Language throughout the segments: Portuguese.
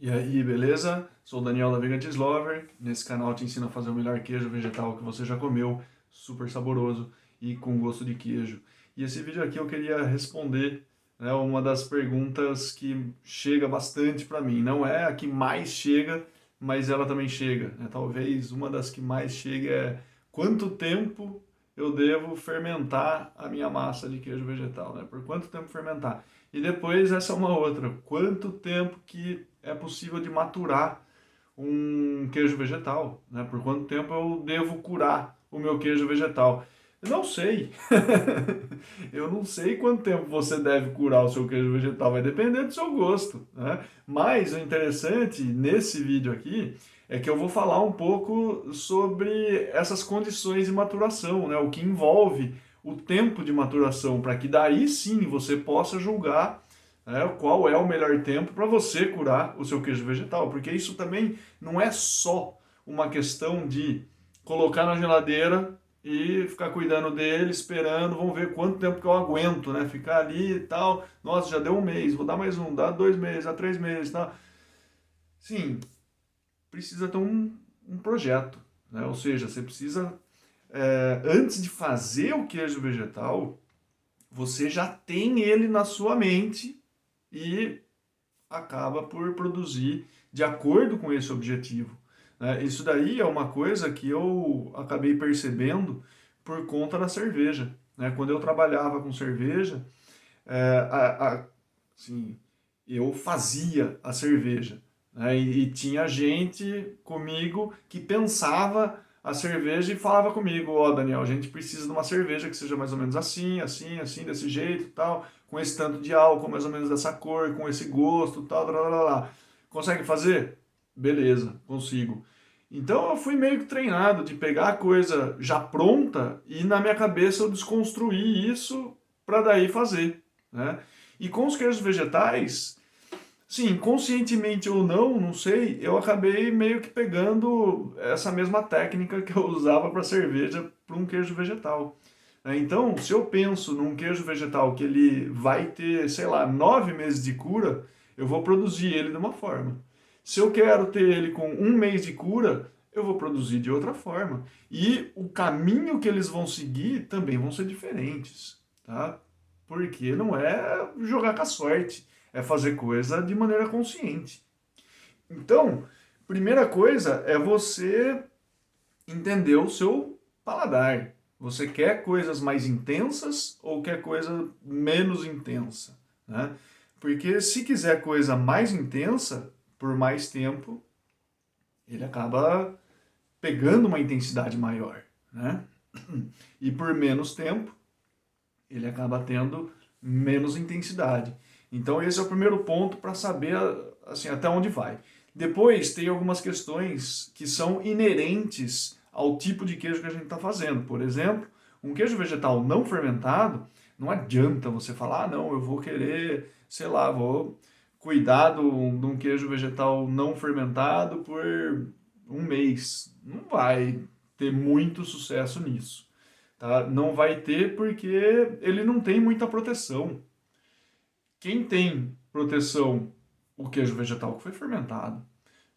E aí, beleza? Sou o Daniel da Vegan Lover. Nesse canal eu te ensino a fazer o melhor queijo vegetal que você já comeu, super saboroso e com gosto de queijo. E esse vídeo aqui eu queria responder, né, uma das perguntas que chega bastante para mim. Não é a que mais chega, mas ela também chega, né? Talvez uma das que mais chega é: quanto tempo eu devo fermentar a minha massa de queijo vegetal, né? Por quanto tempo fermentar? E depois essa é uma outra: quanto tempo que é possível de maturar um queijo vegetal, né? Por quanto tempo eu devo curar o meu queijo vegetal? Eu não sei. Eu não sei quanto tempo você deve curar o seu queijo vegetal, vai depender do seu gosto, né? Mas o interessante nesse vídeo aqui é que eu vou falar um pouco sobre essas condições de maturação, né? O que envolve o tempo de maturação, para que daí sim você possa julgar, né, qual é o melhor tempo para você curar o seu queijo vegetal, porque isso também não é só uma questão de colocar na geladeira e ficar cuidando dele, esperando, vamos ver quanto tempo que eu aguento, né? Ficar ali e tal. Nossa, já deu um mês, vou dar mais um, dá 2 meses, dá 3 meses, tá? Sim, precisa ter um projeto, né? Ou seja, você precisa, antes de fazer o queijo vegetal, você já tem ele na sua mente e acaba por produzir de acordo com esse objetivo, né? Isso daí é uma coisa que eu acabei percebendo por conta da cerveja, né? Quando eu trabalhava com cerveja, assim, eu fazia a cerveja, né? E tinha gente comigo que pensava a cerveja e falava comigo: ó, Daniel, a gente precisa de uma cerveja que seja mais ou menos assim, assim, assim, desse jeito, tal, com esse tanto de álcool, mais ou menos dessa cor, com esse gosto, tal, lá, lá, lá. Consegue fazer? Beleza, consigo. Então eu fui meio que treinado de pegar a coisa já pronta e na minha cabeça eu desconstruir isso para daí fazer, né? E com os queijos vegetais, sim, conscientemente ou não, não sei, eu acabei meio que pegando essa mesma técnica que eu usava para cerveja para um queijo vegetal, né? Então, se eu penso num queijo vegetal que ele vai ter, sei lá, 9 meses de cura, eu vou produzir ele de uma forma. Se eu quero ter ele com um mês de cura, eu vou produzir de outra forma. E o caminho que eles vão seguir também vão ser diferentes, tá? Porque não é jogar com a sorte, é fazer coisa de maneira consciente. Então, primeira coisa é você entender o seu paladar. Você quer coisas mais intensas ou quer coisa menos intensa, né? Porque se quiser coisa mais intensa por mais tempo, ele acaba pegando uma intensidade maior, né? E por menos tempo, ele acaba tendo menos intensidade. Então esse é o primeiro ponto para saber assim até onde vai. Depois tem algumas questões que são inerentes ao tipo de queijo que a gente está fazendo. Por exemplo, um queijo vegetal não fermentado, não adianta você falar: ah, não, eu vou querer, sei lá, vou cuidar de um queijo vegetal não fermentado por um mês. Não vai ter muito sucesso nisso, tá? Não vai ter porque ele não tem muita proteção. Quem tem proteção? O queijo vegetal que foi fermentado,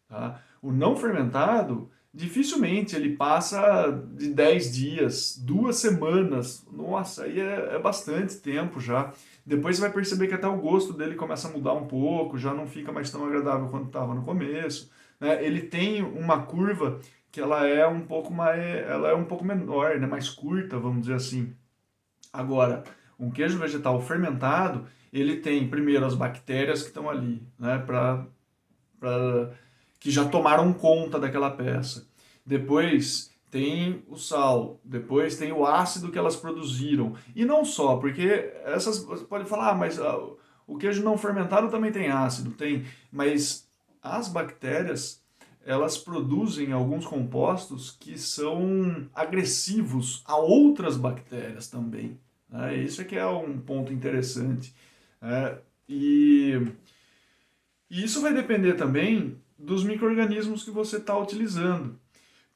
tá? O não fermentado, dificilmente ele passa de 10 dias, 2 semanas. Nossa, aí é bastante tempo já. Depois você vai perceber que até o gosto dele começa a mudar um pouco, já não fica mais tão agradável quanto estava no começo, né? Ele tem uma curva que ela é um pouco menor, né? Mais curta, vamos dizer assim. Agora, um queijo vegetal fermentado, ele tem primeiro as bactérias que estão ali, né? Pra, que já tomaram conta daquela peça. Depois tem o sal, depois tem o ácido que elas produziram. E não só, porque essas você pode falar: ah, mas o queijo não fermentado também tem ácido, tem, mas as bactérias elas produzem alguns compostos que são agressivos a outras bactérias também, né? Isso é que é um ponto interessante, né? E isso vai depender também dos micro-organismos que você está utilizando.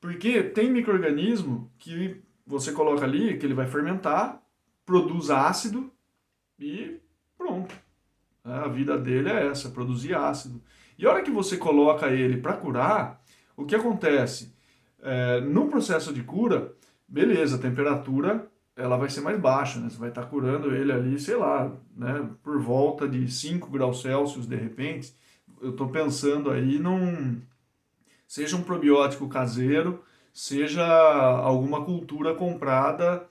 Porque tem micro-organismo que você coloca ali, que ele vai fermentar, produz ácido e pronto. A vida dele é essa, produzir ácido. E a hora que você coloca ele para curar, o que acontece? No processo de cura, beleza, a temperatura ela vai ser mais baixa, né? Você vai estar curando ele ali, sei lá, né, por volta de 5 graus Celsius de repente. Eu estou pensando aí seja um probiótico caseiro, seja alguma cultura comprada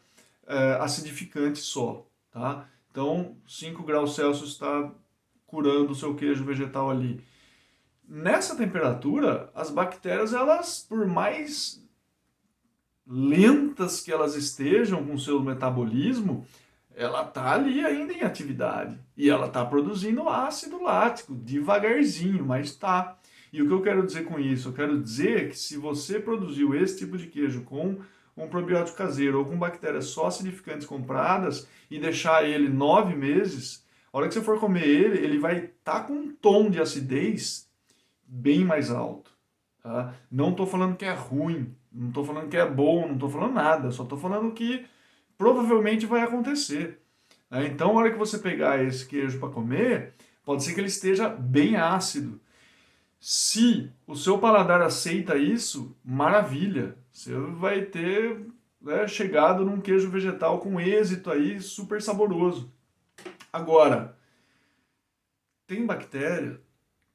acidificante só, tá? Então, 5 graus Celsius está curando o seu queijo vegetal ali. Nessa temperatura, as bactérias, elas, por mais lentas que elas estejam com seu metabolismo, ela tá ali ainda em atividade. E ela tá produzindo ácido lático, devagarzinho, mas tá. E o que eu quero dizer com isso? Eu quero dizer que se você produziu esse tipo de queijo com um probiótico caseiro ou com bactérias só acidificantes compradas e deixar ele 9 meses, a hora que você for comer ele, ele vai estar com um tom de acidez bem mais alto. Tá? Não estou falando que é ruim, não estou falando que é bom, não estou falando nada, só estou falando que provavelmente vai acontecer. Né? Então, a hora que você pegar esse queijo para comer, pode ser que ele esteja bem ácido. Se o seu paladar aceita isso, maravilha. Você vai ter, né, chegado num queijo vegetal com êxito aí, super saboroso. Agora, tem bactéria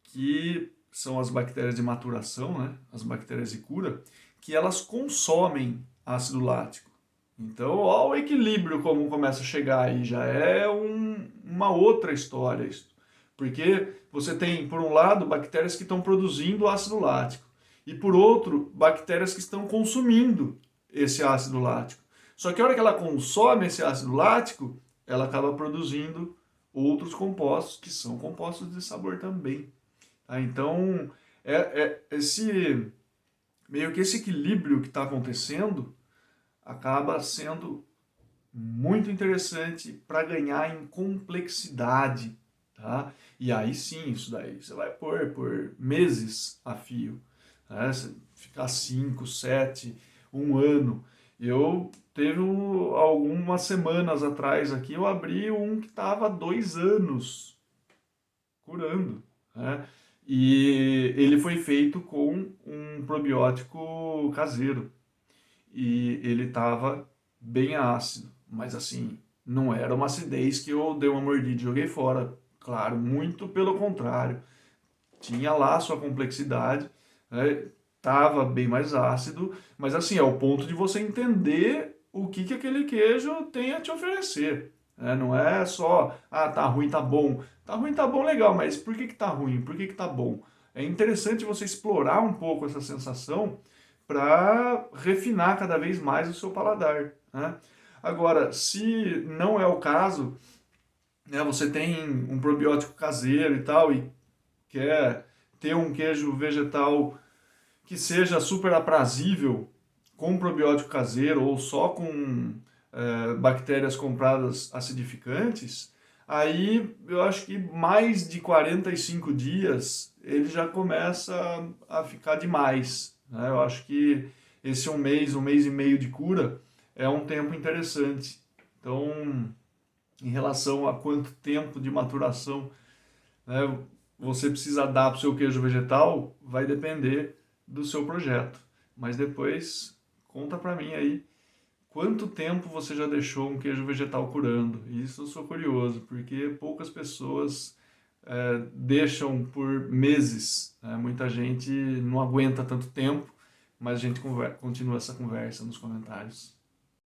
que são as bactérias de maturação, né? As bactérias de cura, que elas consomem ácido lático. Então, olha o equilíbrio como começa a chegar aí, já é uma outra história isso. Porque você tem, por um lado, bactérias que estão produzindo ácido lático e, por outro, bactérias que estão consumindo esse ácido lático. Só que a hora que ela consome esse ácido lático, ela acaba produzindo outros compostos que são compostos de sabor também. Tá? Então, esse meio que esse equilíbrio que está acontecendo acaba sendo muito interessante para ganhar em complexidade, tá? E aí sim, isso daí você vai pôr por meses a fio, né? Você ficar 5, 7, um ano. Eu teve algumas semanas atrás aqui, eu abri um que estava 2 anos curando, né? E ele foi feito com um probiótico caseiro e ele estava bem ácido, mas assim, não era uma acidez que eu dei uma mordida e joguei fora. Claro, muito pelo contrário. Tinha lá a sua complexidade, né? Tava bem mais ácido, mas assim, é o ponto de você entender o que aquele queijo tem a te oferecer. Né? Não é só, ah, tá ruim, tá bom. Tá ruim, tá bom, legal, mas por que tá ruim? Por que tá bom? É interessante você explorar um pouco essa sensação para refinar cada vez mais o seu paladar. Né? Agora, se não é o caso, né, você tem um probiótico caseiro e tal, e quer ter um queijo vegetal que seja super aprazível com probiótico caseiro ou só com bactérias compradas acidificantes, aí eu acho que mais de 45 dias ele já começa a ficar demais. Né? Eu acho que esse um mês e meio de cura é um tempo interessante. Então, em relação a quanto tempo de maturação, né, você precisa dar para o seu queijo vegetal, vai depender do seu projeto. Mas depois, conta para mim aí quanto tempo você já deixou um queijo vegetal curando. Isso eu sou curioso, porque poucas pessoas deixam por meses. Né? Muita gente não aguenta tanto tempo, mas a gente continua essa conversa nos comentários.